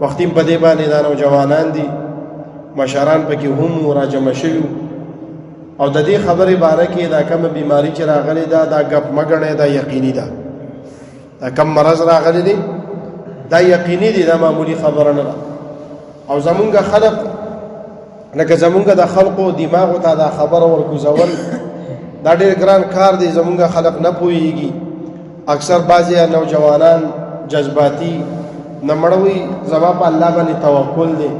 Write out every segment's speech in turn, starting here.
وختي په دې باندې دا نوجوانان دي مشران پکې هم راجمع شوي او د دې خبرې باره کې دا کومه بیماری چې راغلې ده دا ګپ مګنې دا یقیني ده دا کوم مرض راغلی دی دا یقیني دی دا معمولی خبره نه ده او زمونږ خلق لکه زمونږ د خلقو دماغو ته دا خبره ورکوزول دا ډېر ګران کار دی زمونږ خلق نه پوهیږي اکثر بعضې نوجوانان جذباتي نه مړوي زما په الله باندې توکل دی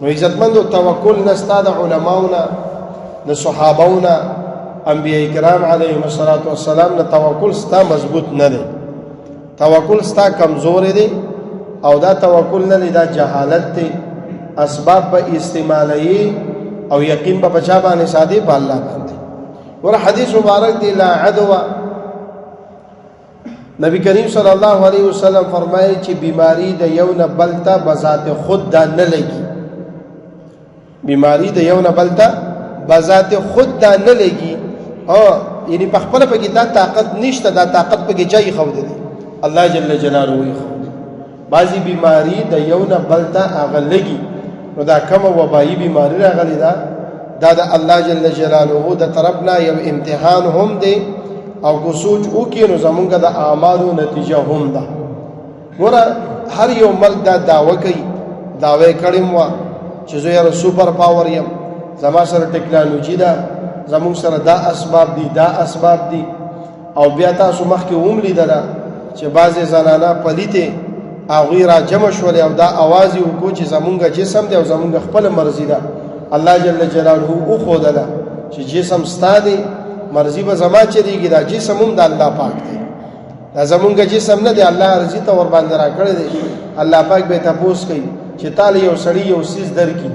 نو عزتمندو توکل نه ستا د علماو نه د صحابو نه انبیاء کرام علیهم الصلاة والسلام نه توکل ستا مضبوط نه دی توکل ستا کمزور دی او دا توکل نه دی دا جهالت دی اسباب په استعمالي او یقین په بچا باندې سادي په الله باندې ور حدیث مبارک دی لا عدوى نبی کریم صلی الله علیه وسلم فرمایي چې بیماری د یو نه بل ته بذات خود دا نه لګي بیماری د یو نه بل ته بذات خود دا نه لګي او یعنی په خپل په کې دا طاقت نشته دا طاقت په کې جای خو دی الله جل جلاله وي خو بعضی بیماری د یو نه بل ته هغه لګي نو دا کوم وبایي بیماری راغلی دا د الله جل جلاله د طرفنا یو امتحان هم دی او کو سوچ وکړو نو زمونږ د اعمالو نتیجه هم ده ګوره هر یو ملک دا دعوه کوي دعوه کړم وا چې زه یو سوپر پاور یم زما سره ټیکنالوژي ده زمونږ سره دا اسباب دي او بیا تاسو مخکې هم لیدله چې بعضې زنانه پلیتې هغوی را جمع شولې او دا اواز یې وکړو چې زمونږ جسم دی او زمونږ خپله مرضي ده الله جل جلاله وښودله چې جسم ستا دی مرضی به زما چلیږي دا جسم هم د الله پاک دی دا زمونږ جسم نه دی الله ارضي ته ور باندې را کړی دی الله پاک به تپوس کوي چې تاله یو سړی یو سیز درکړي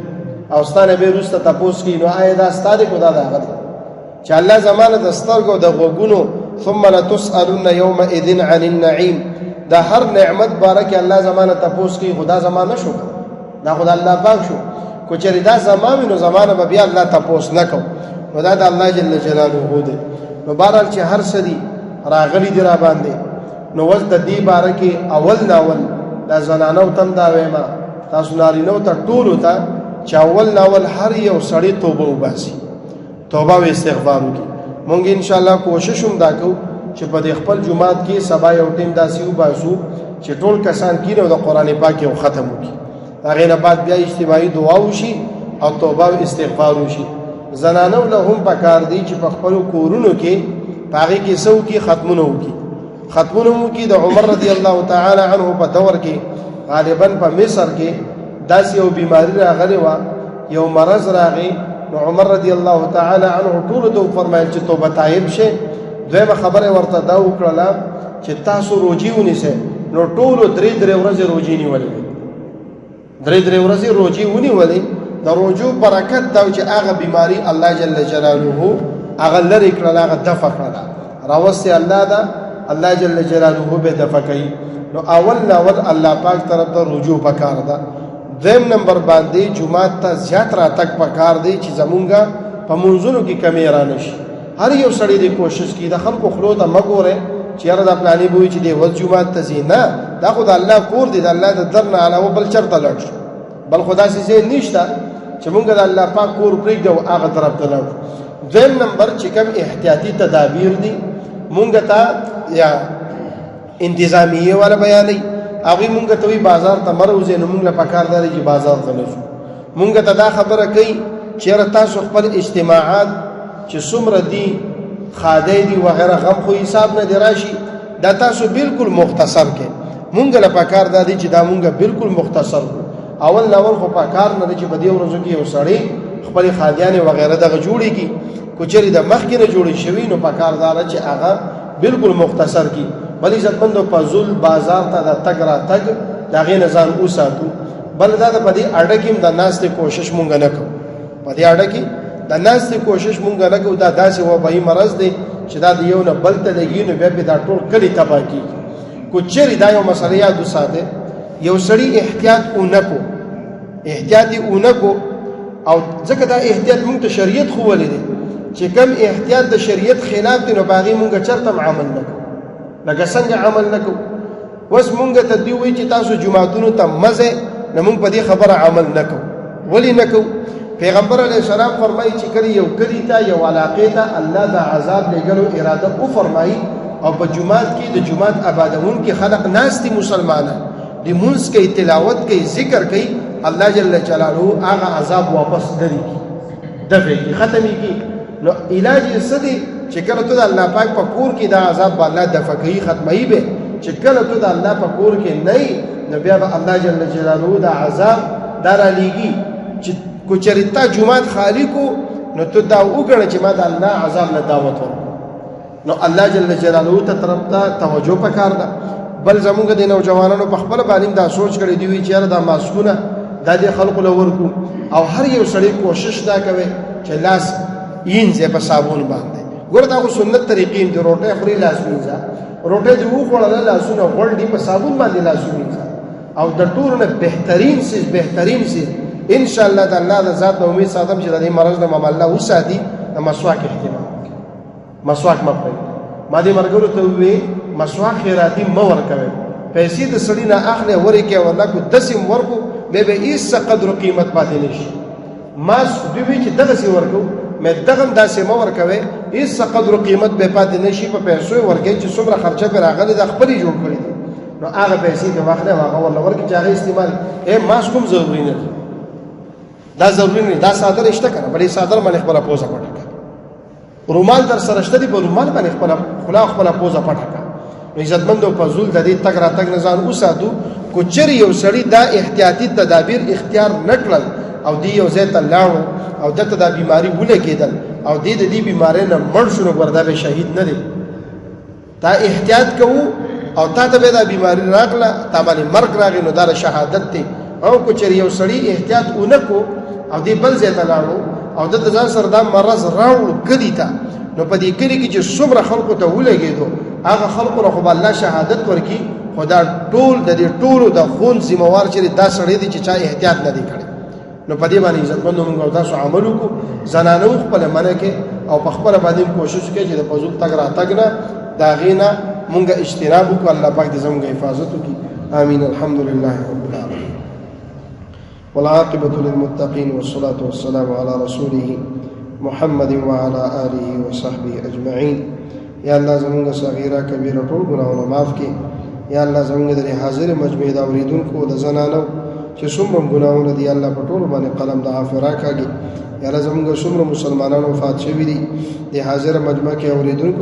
او ستانه به وروسته تپوس کوي نو آیا دا ستا دی که دا د هغه دی چې الله زمانه د سترګو د غوږونو ثم لتسألن یومئذ عن النعیم دا هر نعمت باره کې الله زمانه تپوس کوي خدا زمانه شو دا خدا الله پاک شو کو چېرې دا زمانه نو زمانه به بیا الله تپوس نه کوي نو دا د الله جل جلاله دی نو بهرحال چې هر څه دي راغلي دي را باندې نو اوس د دې باره کې اول ناول دا زنانو تم دا وایم تاسو نارینو ته ټولو ته چې اول ناول هر یو سړی توبه وباسي توبه او استغفار وکړي مونږ ان شاء الله کوشش هم دا کوو چې په دې خپل جمعات کې سبا یو ټیم داسې وباسو چې ټول کسان کینو د قران پاک یو ختم وکړي هغې نه بعد بیا اجتماعي دعا وشي او توبه او استغفار وشي زنانو له هم پکار دی چې په خپل کورونو کې پاغي کې سو کې ختمونه وکړي د عمر رضی الله تعالی عنه په دور کې غالبا په مصر کې داسې یو بیماری راغلی و یو مرض راغی نو عمر رضی الله تعالی عنه ټول ته فرمایل چې توبه تایب شي دویمه خبره ورته دا وکړه چې تاسو روجي ونیسئ نو ټول درې ورځې روجي نیولې درې ورځې روجي ونیولې د روجو برکت دا چې هغه بیماری الله جل جلاله هغه لري کړل هغه دفع کړل راوستي الله دا الله جل جلاله به دفع کوي نو اول الله پاک طرف ته رجوع پکار ده دویم نمبر باندې جمعه ته زیات را تک پکار دی چې زمونږه په منځونو کې کمی را نشي هر یو سړی دې کوشش کوي د خلکو خلو ته مګوره چې یاره دا پلانې به وي چې دې ول جمعه ته ځي نه دا خو د الله کور دی د الله د در نه علاوه بل چېرته لاړ شو بل خو داسې ځای نشته چې مونږ د الله پاک کور پرېږدو هغه طرف ته لاړو دویم نمبر چې کوم احتیاطي تدابیر دي مونږ ته یا انتظامیه والا بیانوي هغوی مونږ ته وایي بازار ته مه روځئ نو مونږ له پکار دا دی چې بازار ته نه ځو مونږ ته دا خبره کوي چې یاره تاسو خپل اجتماعات چې څومره دي خادی دي وغیره غم خو حساب نه دی راشي دا تاسو بالکل مختصر کې مونږ له پکار دا دی چې دا مونږ بالکل مختصر کړو اول خو پکار نه دی چې په دې ورځو کې یو سړی خپل خادیانې وغیره دغه جوړې کړي کو چېرې د مخکې نه جوړې شوي نو پکار دا چې هغه بالکل مختصر کړي بل عزتمندو فضول بازار ته د تګ را تګ د هغې نه ځان وساتو بل دا د په دې اډه کې هم د ناستې کوشش مونږ نه کوو په دې اډه کې د ناستې کوشش مونږ نه کوو دا داسې وبایي مرض دی چې دا د یو نه بل ته لګي نو بیا پې دا ټول کلي تباه کېږي کو چېرې دا یو مسله یاد وساتئ یو سړي احتیاط یې ونه کو او ځکه دا احتیاط مونږ ته شریعت ښوولی دی چې کم احتیاط د شریعت خلاف دی نو په هغې مونږ چېرته هم عمل نه کوو لکه څنګه عمل نه کوو اوس مونږ ته دوی وایي چې تاسو جوماتونو ته مه ځئ نو موږ په دې خبره عمل نکو. ولی نکو؟ پیغمبر علیه السلام فرمایي چې کله یو کلی ته یو علاقې ته الله د عذاب لګلو اراده او فرمایي او په جمعات کې د جمعات آبادون کې خلق ناس دي مسلمانان د مونږ کې تلاوت کې ذکر کوي الله جل جلاله هغه عذاب واپس لري دفع کی ختمي کی. نو علاج یې څه دی چې کله ته د الله پاک په کور کې دا عذاب الله دفع کوي ختمي به چې کله ته د الله په کور کې نه نو بیا به الله جل جلاله دا عذاب دارا لېږي چې کو چرتا جمعات خالی کو نو ته دا وګڼه چې ما د الله عذاب نه دعوت ورکړه. نو الله جل جلاله ته طرف ته توجه پکار ده. بل زمونږ د نوجوانانو په خپل باندې دا سوچ کړی دی چې یاره دا ماسکونه دا د خلکو لور کو او هر یو سړی کوشش دا کوي چې لاس یینځه په صابون باندې. ګوره دا سنت طریقې د روټه خوري لاس وینځه روټه دی وخوړل لاسونه غونډي په صابون باندې لاس وینځه او د ټولو نه بهترین سیز ان شاء الله د الله د ذات امید ساتم چې د دې مرض نه مم الله وساتي د مسواک اهتمام مسواک مپري. ما دې مرګرو ته وی مسواک خیراتی مو ورکوي پیسې د سړی نه اخلي ورې کې ولا کو دسم ورکو به به ایس قدر قیمت پاتې نشي. ما دوی چې دغه سی ورکو مې دغه داسې مو ورکوي ایس قدر قیمت به پاتې نشي په پیسو ورکې چې څومره خرچه پر راغلي د خپل جوړ کړی نو هغه پیسې په وخت نه هغه ولا ورکې چې هغه استعمال ماس کوم ضروري نه دا ضروري نه دا صادر اشته کنه بلې صادر باندې خپل پوزه پټه رومال در سره شته دی په رومال باندې خپل پوزه پټه عزتمندو په زول د دې تګ را تګ نه ځان وساتو. کو چری یو سړی دا احتیاطي تدابیر اختیار نکړل او دی یو ځای ته لاړو او دته دا بیماری ولې کېدل او د دې بیماری نه مړ شنو وردا به شهید نه دی. تا احتیاط کوو او تا ته به دا بیماری راغله تا باندې مرګ راغی نو دا شهادت دی. او کو چری یو سړی احتیاط اونکو او دی بل ځای ته لاړو او د ځان سره دا مرض راوړ کدی تا نو په دې کلی کې چې څومره خلکو ته ولګېدو هغه خلکو خو الله شهادت ورکی خدا ټول د دې ټولو د خون ذمہوار چې دا سړی دی چې چا احتیاط نه دی کړی. نو په دې باندې عزتمندو موږ تاسو عمل وکړو زنانو خپل منه کې او په خپل باندې کوشش کوي چې د فضول تګ را تګ نه دا غینا موږ اجتناب وکړو. الله پاک دې زموږ حفاظت وکړي. آمین. الحمدلله رب العالمین والعاقبة للمتقين والصلاة والسلام على رسوله محمد وعلى آله وصحبه أجمعين. یا الله زمونږ صغیره کبیره ټول ګناهونه معاف کړي. یا الله زمونږ د حاضر مجمع د اوریدونکو د زنانو چې څومره ګناهونه دي الله په ټول باندې قلم د غفرا کوي. یا الله زمونږ څومره مسلمانانو وفات شوي دي د حاضر مجمع کې اوریدونکو